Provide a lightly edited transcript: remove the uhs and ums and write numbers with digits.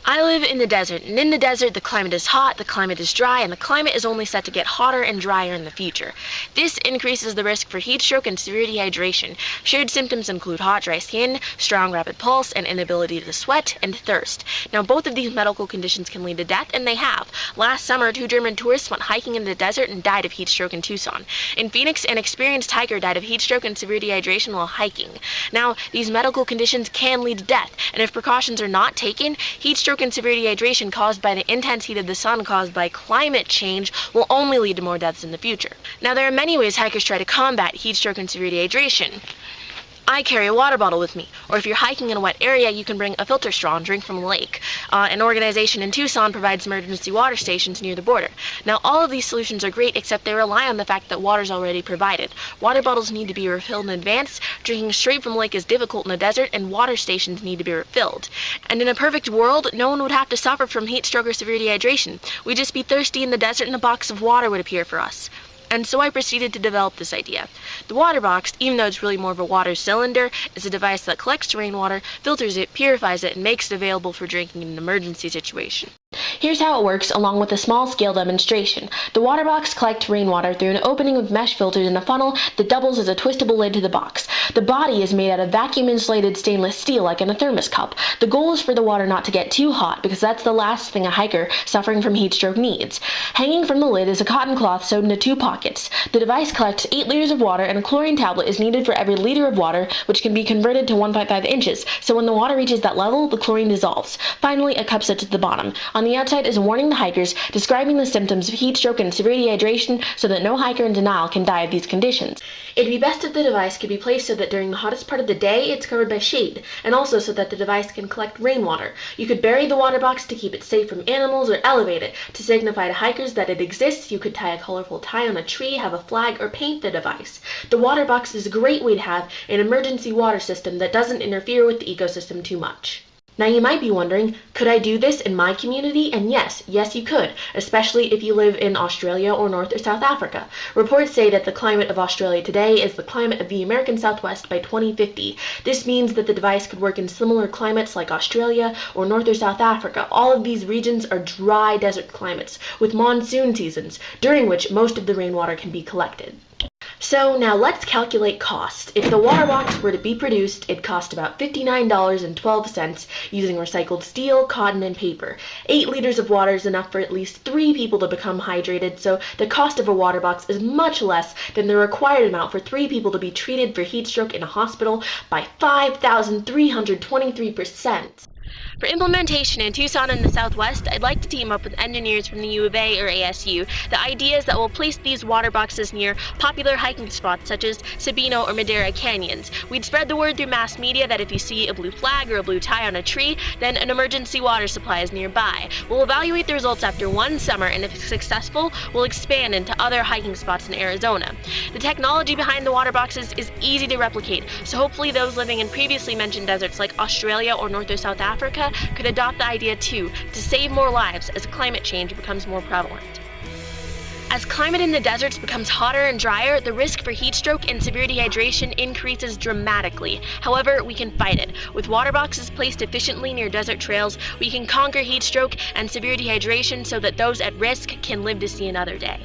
I live in the desert, and in the desert the climate is hot, the climate is dry, and the climate is only set to get hotter and drier in the future. This increases the risk for heat stroke and severe dehydration. Shared symptoms include hot, dry skin, strong, rapid pulse, and inability to sweat, and thirst. Now, both of these medical conditions can lead to death, and they have. Last summer, 2 German tourists went hiking in the desert and died of heat stroke in Tucson. In Phoenix, an experienced hiker died of heat stroke and severe dehydration while hiking. Now, these medical conditions can lead to death, and if precautions are not taken, heat stroke and severe dehydration caused by the intense heat of the sun caused by climate change will only lead to more deaths in the future. Now, there are many ways hikers try to combat heat stroke and severe dehydration. I carry a water bottle with me, or if you're hiking in a wet area, you can bring a filter straw and drink from a lake. An organization in Tucson provides emergency water stations near the border. Now, all of these solutions are great, except they rely on the fact that water is already provided. Water bottles need to be refilled in advance, drinking straight from a lake is difficult in a desert, and water stations need to be refilled. And in a perfect world, no one would have to suffer from heat stroke or severe dehydration. We'd just be thirsty in the desert and a box of water would appear for us. And so I proceeded to develop this idea. The Waterbox, even though it's really more of a water cylinder, is a device that collects rainwater, filters it, purifies it, and makes it available for drinking in an emergency situation. Here's how it works along with a small-scale demonstration. The Waterbox collects rainwater through an opening of mesh filters in a funnel that doubles as a twistable lid to the box. The body is made out of vacuum-insulated stainless steel like in a thermos cup. The goal is for the water not to get too hot because that's the last thing a hiker suffering from heat stroke needs. Hanging from the lid is a cotton cloth sewed into 2 pockets. The device collects 8 liters of water, and a chlorine tablet is needed for every liter of water, which can be converted to 1.5 inches, so when the water reaches that level, the chlorine dissolves. Finally, a cup sits at the bottom. On the outside is a warning to hikers describing the symptoms of heat stroke and severe dehydration so that no hiker in denial can die of these conditions. It'd be best if the device could be placed so that during the hottest part of the day it's covered by shade, and also so that the device can collect rainwater. You could bury the water box to keep it safe from animals or elevate it to signify to hikers that it exists. You could tie a colorful tie on a tree, have a flag, or paint the device. The water box is a great way to have an emergency water system that doesn't interfere with the ecosystem too much. Now you might be wondering, could I do this in my community? And yes you could, especially if you live in Australia or North or South Africa. Reports say that the climate of Australia today is the climate of the American Southwest by 2050. This means that the device could work in similar climates like Australia or North or South Africa. All of these regions are dry desert climates with monsoon seasons, during which most of the rainwater can be collected. So now let's calculate cost. If the Waterbox were to be produced, it'd cost about $59.12 using recycled steel, cotton, and paper. 8 liters of water is enough for at least 3 people to become hydrated, so the cost of a Waterbox is much less than the required amount for 3 people to be treated for heat stroke in a hospital by 5,323%. For implementation in Tucson and the Southwest, I'd like to team up with engineers from the U of A or ASU. The idea is that we'll place these water boxes near popular hiking spots such as Sabino or Madera Canyons. We'd spread the word through mass media that if you see a blue flag or a blue tie on a tree, then an emergency water supply is nearby. We'll evaluate the results after 1 summer, and if successful, we'll expand into other hiking spots in Arizona. The technology behind the water boxes is easy to replicate, so hopefully those living in previously mentioned deserts like Australia or North or South Africa could adopt the idea too, to save more lives as climate change becomes more prevalent. As climate in the deserts becomes hotter and drier, the risk for heat stroke and severe dehydration increases dramatically. However, we can fight it. With water boxes placed efficiently near desert trails, we can conquer heat stroke and severe dehydration so that those at risk can live to see another day.